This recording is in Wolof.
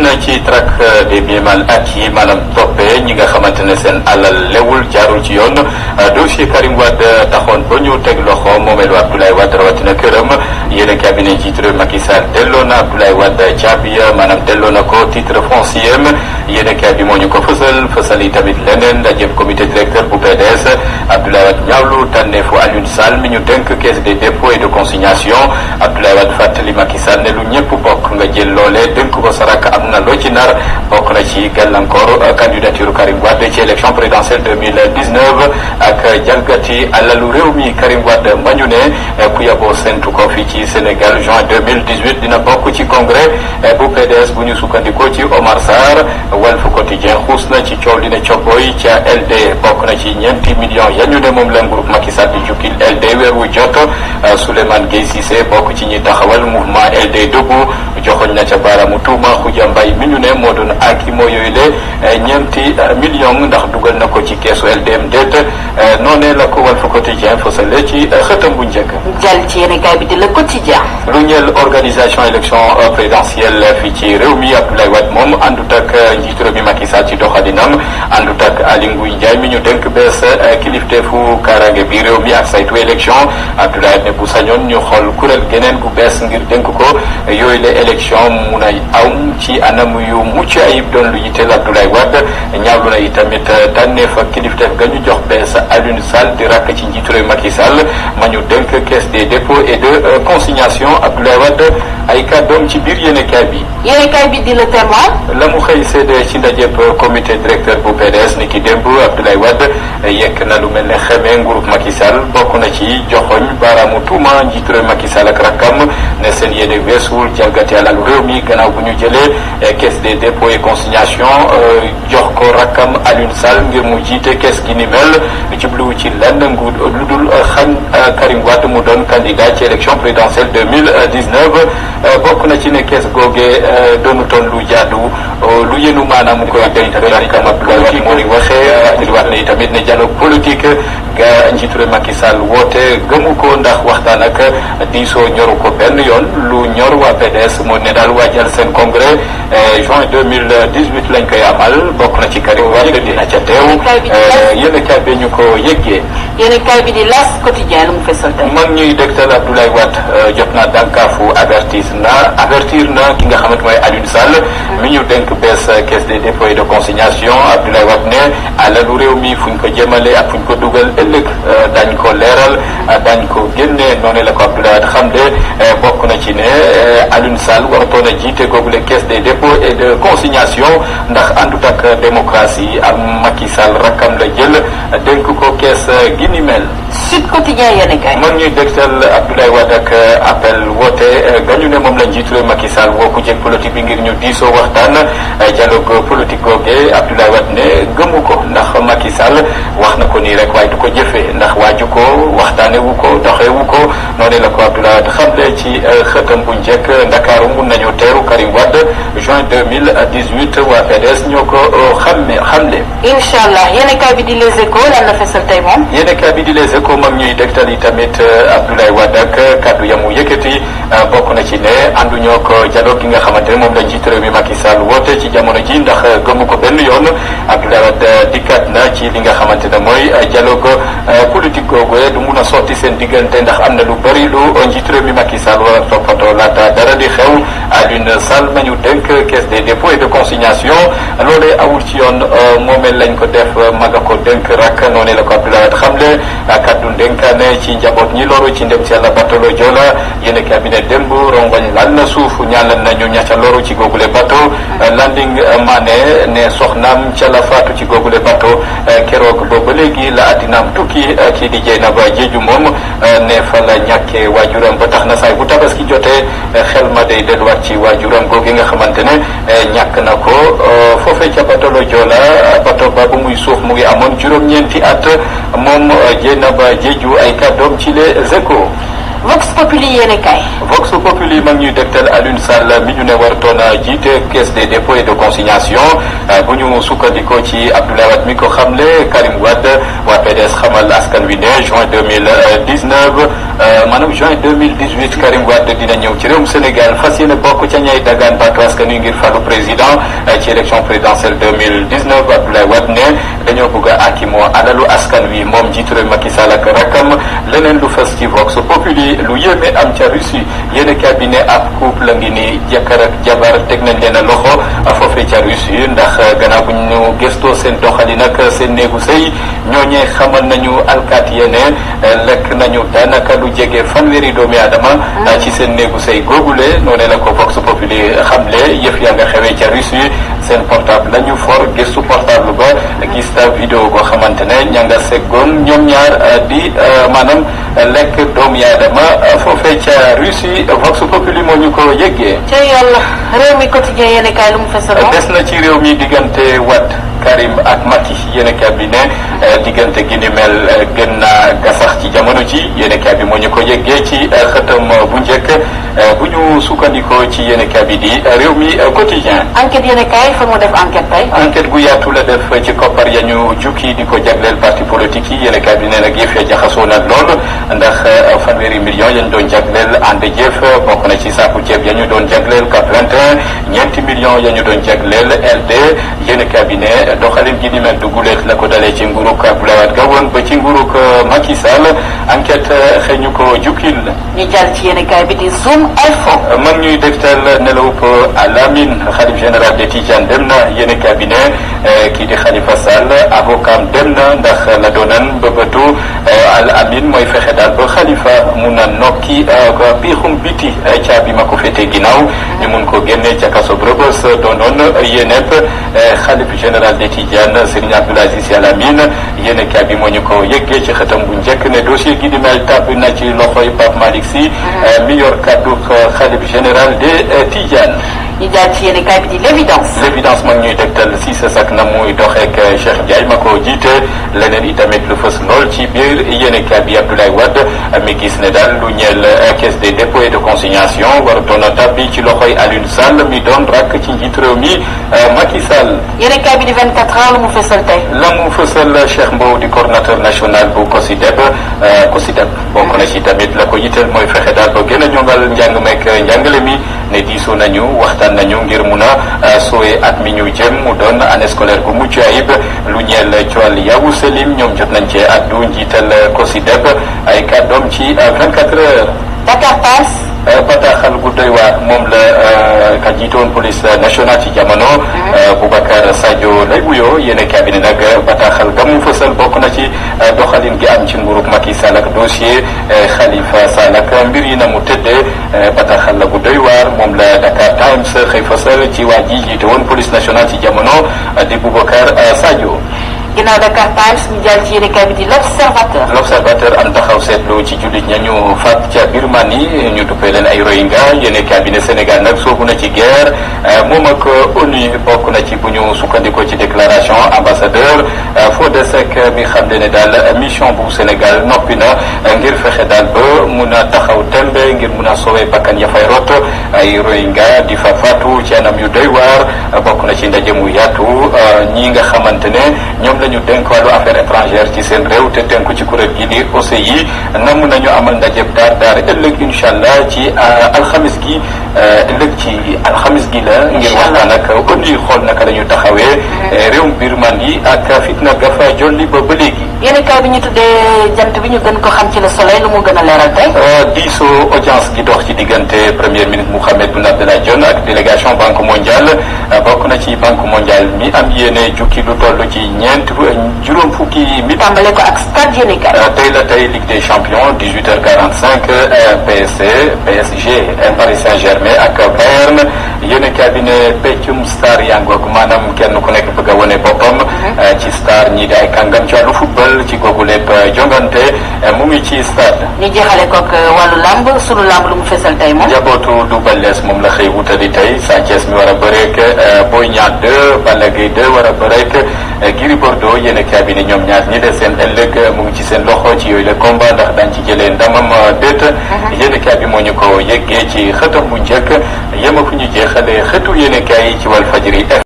na ci traque des biens mal acquis maanaam toppee ñi nga xamante ne seen alal lewul jaarul ci yoon dossier Karim Wade taxoon ba ñu teg loxo moomeelu Abdoulaye Wade rawatina këram yéen cabinet njiitu réew Macky Sall delloo na Abdoulaye Wade caabi maanaam delloo na ko titre foncier yéen bi moo ñu ko fësal yi tamit leneen ndaje comité directeur bu PDS Abdoulaye Wade ñaawlu tànneefu Alioune Sall mi ñu dénk caisse des dépôts et de consignation Abdoulaye Wade fàttali Macky Sall ne lu ñëpp bokk nga jël loolee dénk ko sarak am na loo ci nar bokk na ci gàllankoor candidature Karim Wade ci élection présidentielle 2019 ak jalgati alalu réew mi Karim Wade mañu ne ku yaboo sentu ko fii ci Sénégal juin 2018 dina bokk ci congrès bu PDS bu ñu sukkandikoo ci Omar Sarr Walf Quotidien xuus na ci coow li ne cobboy ca LD bokk na ci ñeenti millions ya ñu ne moom la groupe Macky Sall di jukkil LD weer wu jot Souleymane Gueye Cissé bokk ci ñi taxawal mouvement LD debout joxoñ na ca baaraamu tuuma Khoudia Mbaye mi ñu ne moo doon aki moo yooyu le ñeenti millions ndax dugal na ko ci keesu LDM déet noonee la ko Walf Quotidien fësale ci xëtam bu njëkk. jàll ci yéenekaay bi di Le Quotidien. lu ñeel organisation élection présidentielle fii ci réew mi Abdoulaye Wade moom àndut ak njiitu réew mi Macky Sall ci doxalinam àndut ak Aly Ngouille Ndiaye mi ñu dénk bees kilifteefu kaaraange bi réew mi ak saytu élection Abdoulaye ne bu sañoon ñu xool kuréel geneen gu bees ngir dénk ko yooyu la élection mun a am ci anam yu mucc ayib doon lu yitteel Abdoulaye Wade ñaawlu na itamit tànneef ak kilifteef ga ñu jox bees Alioune Sall di rakk ci njiitu réew Macky Sall ma ñu dénk caisse des dépôts et de consignation Abdoulaye Wade ay kàddoom ci biir yéenekaay bi. yéenekaay bi di Le Témoin. la mu xëy séddee ci ndajeb comité directeur bu PDS ni ki démb Abdoulaye Wade yekk na lu mel ne xamee nguurub Macky Sall bokk na ci joxoñ baaraamu tuuma njiitu réew Macky Sall ak rakkam ne seen yéene weesuwul jalgati alalu réew mi gannaaw bu ñu jëlee caisse des dépôts et consignation jox ko rakkam Alioune Sall ngir mu jiite caisse gi ni mel jubluwu ci lenn lu dul xañ Karim Wade mu doon candidat ci élection présidentielle 2019 bokk na ci ne caisse googee doonutoon lu jaadu lu yenu maanaam mu koy dénk rakkam Abdoulaye Wade moo di waxee wax ne tamit ne dialogue politique ga njiitu réew Macky Sall woote gëmu ko ndax waxtaan ak diisoo ñoru ko benn yoon lu ñor waa PDS moo ne daal waajal seen congrès juin 2018 lañ koy amal bokk na ci Karim Wade dina ca teew yéenekaay bi ñu ko yëggee. yéenekaay bi di L'As Quotidien lu mu fesal tey. man ñuy dégtal Abdoulaye Wade jot na dànkaafu avertir na ki nga xamante mooy Alioune Sall mi ñu dénk bees caisse des dépôts et de consignation Abdoulaye Wade ne alalu réew mi fuñ ko jëmale ak fuñ ko dugal ëllëg dañ ko leeral dañ ko génne noonu la ko Abdoulaye Wade xam de bokk na ci ne Alioune Sall waratoon a jiite googule caisse des dépôts et de consignation ndax àndut ak démocratie ak Macky Sall rakkam la jël dénk ko caisse gi ni mel. Sud Quotidien yéenekaay. man ñuy dégtal Abdoulaye Wade ak appel woote gañu ne moom la njiitu réew Macky Sall woo ku jëg politique bi ngir ñu diisoo waxtaan dialogue politique googe Abdoulaye Wade ne gëmu ko ndax Macky Sall wax na ko nii rek waaye du ko jëfee ndax waaju ko waxtaane wu ko doxee wu ko noonu la ko Abdoulaye Wade xamle ci xëtam bu njëkk Ndakaaru mun nañu teeru Karim Wade juin 2018 waa PDS ñoo ko xamle. incha allah yéenekaay bi di Les Échos lan la fesal tey moom. yéenekaay bi di Les Échos moom ñuy dégtal yi tamit Abdoulaye Wade ak kaddu yamu yëkkati bokk na ci ne ànduñoo ko dialogue gi nga xamante ne moom la njiitu réew mi Macky Sall woote ci jamono ji ndax gëmu ko benn yoon Abdoulaye Wade dikkaat na ci li nga xamante ne mooy dialogue politique googu du mun a sotti seen diggante ndax am na lu bëri lu njiitu réew mi Macky Sall war a toppatoo laata dara di xew Alioune Sall nañu dénk caisse des dépôts et de consignation loolee awul ci yoon moomeel lañ ko def maga ko dénk rak noonu la ko Abdoulaye Wade xamle kaddu dénkaane ci njaboot ñi loru ci ndem ci yàlla batalo Joola yéen cabinet démb rongoñ lal na suuf ñaanal nañu ña ca loru ci googule bateau Landing Mané ne soxnaam ca la faatu ci googule bateau keroog ba léegi la addinaam tukki kii di Dieynaba Diédhiou moom ne fa la ñàkkee waajuram ba tax na saay bu tabaski jotee xel ma day delluwaat ci waajuram googi nga xamante ne ñàkk na ko foofee ca batalo Joola bateau ba bu muy suuf mu ngi amoon juróom-ñeenti at moom Dieynaba Diédhiou ay kàddoom ci Les Échos. Vox Populi yéene kay. Vox Populi mag ñuy dégtal Alioune Sall mi ñu ne wartoon a jiite caisse des dépôts et de consignation bu ñu sukkandikoo ci Abdoulaye Wade mi ko xamle Karim Wade waa PDS xamal askan wi ne juin 2019 maanaam juin 2018 Karim Wade dina ñëw ci réewum Sénégal fas yéene bokk ca ñay dagaan baatu askan wi ngir falu président ci élection présidentielle 2019 Abdoulaye Wade ne dañoo bëgg a akimoo alalu askan wi moom jiitu réew Macky Sall ak rakam leneen lu fës ci Vox Populi lu yéeme am ca Russie yéen cabinet ab couple ngi ni jëkkër ak jabar teg nañ leen a loxo foofee ca Russie ndax gannaaw bu ñu gëstoo seen doxalin ak seen néegu sëy ñooñee xamal nañu alkaat yene lekk nañu daanaka lu jege fanweeri doomi aadama ci seen néegu sëy googule noonu la ko Vox Populi xamle yëf yaa nga xewee ca Russie seen portable la ñu for gëstu portable ba gis ta vidéo goo xamante ne ña nga seggoon ñoom ñaar di maanaam lekk doomi aadama foofee ca Russie Vox Populi moo ñu ko yëggee. ca yàlla réew mi quotidien yéen kay lu mu fesal. des na ci réew mi diggante Wade Karim ak Macky yéen bi ne diggante gi ni mel gën naa gasax ci jamono ji yéen bi moo ñu ko yëggee ci xëtam bu njëkk bu ñu sukkandikoo ci yéen bi di réew mi quotidien. enquête yéen kay fa mu def enquête tey. enquête gu yaatu la def ci koppar ya ñu jukki di ko jagleel parti politique yi yéen bi ne nag yëf ya jaxasoo na lool ndax fanweeri millions ya ñu doon jagleel ànd jëf bokk na ci saaku ceeb ya ñu doon jagleel CAP 21 ñeenti millions ya ñu doon jagleel LD yéen cabinet doxalin gi ni mel du guleet la ko dalee ci nguurug Abdoulaye Wade gawoon ba ci nguurug Macky Sall enquête xëy ñu ko jukkil. ñu jàll ci yéen kaay bi di Zoom Info. mag ñuy dégtal nelawup Alamine xalif général des Tidianes dem na yéen cabinet kii di Khalifa Sall avocat dem na ndax la doonan bëbëtu Al Amin mooy fexe daal ba Khalifa mun a nokki piixum biti caabi ma ko féete ginnaaw ñu mun ko génne ca kaso Rebeuss doonoon yéenep xalif général des Tidianes Serigne Abdoul Aziz Al Amine yéene caabi moo ñu ko yëggee ci xëtam bu njëkk ne dossier gi di mel tàbbi na ci loxoy Pape Malick Sy mi yor kaddu xalif général des Tidianes. ñu jaar ci yéen kaay bi di l'évidence. l'évidence mag ñuy dégtal si sa sak na muy doxeek Cheikh Ndiaye ma ko jiite leneen itamit lu fës lool ci biir yéen kaay bi Abdoulaye Wade mi gis ne daal lu ñeel caisse des dépôts et de consignation warutoon a tabbi ci loxoy Alioune Sall mi doon rakk ci njiit réew mi Macky Sall. yéen kaay bi di 24 heures lu mu fësal tey. la mu fësal Cheikh Mbow di coordonnateur national bu COSYDEP bokk na ci tamit la ko yitteel mooy fexe daal ba gën a ñongal njàng meek njàngale mi ne diisoo nañu waxtaan nañu ngir mun a soowe at mi ñu jëm mu doon année scolaire bu mucc ayib lu ñeel coowal Yavuz Selim ñoom jot nañ cee addu njiital COSYDEP ay kàddoom ci 24 heures. Dakar Pass. bataaxal gu doy waar moom la ka jiitoon police nationale ci jamono Boubacar Sadio lay wuyoo yéen cabinet nag bataaxal ga mu fësal bokk na ci doxalin gi am ci nguurug Macky Sall ak dossier Khalifa Sall ak mbir yi na mu tëddee bataaxal la gu doy waar moom la Dakar Times xëy fësal ci waa ji jiite woon police nationale ci jamono di Boubacar Sadio. ginnaaw Dakar Times ñu jàll ci yéen kaay bi di l'Observateur. l'Observateur am taxaw seetlu ci jullit ña ñu faat ca Birmanie ñu duppee leen ay Rohingya yéen cabinet Sénégal nag soobu na ci guerre moom ak ONU bokk na ci bu ñu sukkandikoo ci déclaration ambassadeur Fodé Seck mi xam ne daal mission bu Sénégal noppi na ngir fexe daal ba mun a taxaw tembe ngir mun a soowee bakkan ya fay rot ay Rohingya di fa faatu ci anam yu doy waar bokk na ci ndaje mu yaatu ñi nga xamante ne ñoom lañu dénk wàllu affaires étrangères ci seen réew te tënku ci kuréel gi di OCI namm nañu amal ndajeb daar ëllëg incha allah ci alxamis gi la ngir waxtaan ak ONU xool naka la ñu taxawee réewum Birmanie ak fitna gafa jolli ba léegi. yéen kaay bi ñu tuddee jant bi ñu gën ko xam ci Le Soleil lu mu gën a leeral tey. diisoo audience gi dox ci diggante premier ministre Mohamed Boun Abdallah Dionne ak délégation banque mondiale bokk na ci banque mondiale mi am yéene jukki lu toll ci juróom fukki mi. tàmbale ko ak stade yéen kaay. tey Ligue des champions 18h45 PSG Paris Saint-Germain ak Bayern yéen cabinet peccum star yangoog maanaam kenn ku nekk bëgg a wane boppam ci star ñii di ay kàngam ci wàllu football ci googu lépp jongante mu ngi ci stade. ñu jeexale koog wàllu lamb sunu lamb lu mu fesal tey moom. jabootu Double Less moom la xëy wutali tey Sa Thiès mi war a bëreeg Boy Niang 2 Balla Gaye 2 war a bëreek Gris Bordeaux yéen a bi ne ñoom ñaar ñi de seen ëllëg mu ngi ci seen loxo ci yooyu le combat ndax dañ ci jëlee ndamam déet yéen a bi moo ñu ko yeggee ci xëtam bu njëkk yema fu ñu jeexale xëtu yéen a yi ci Walfadjri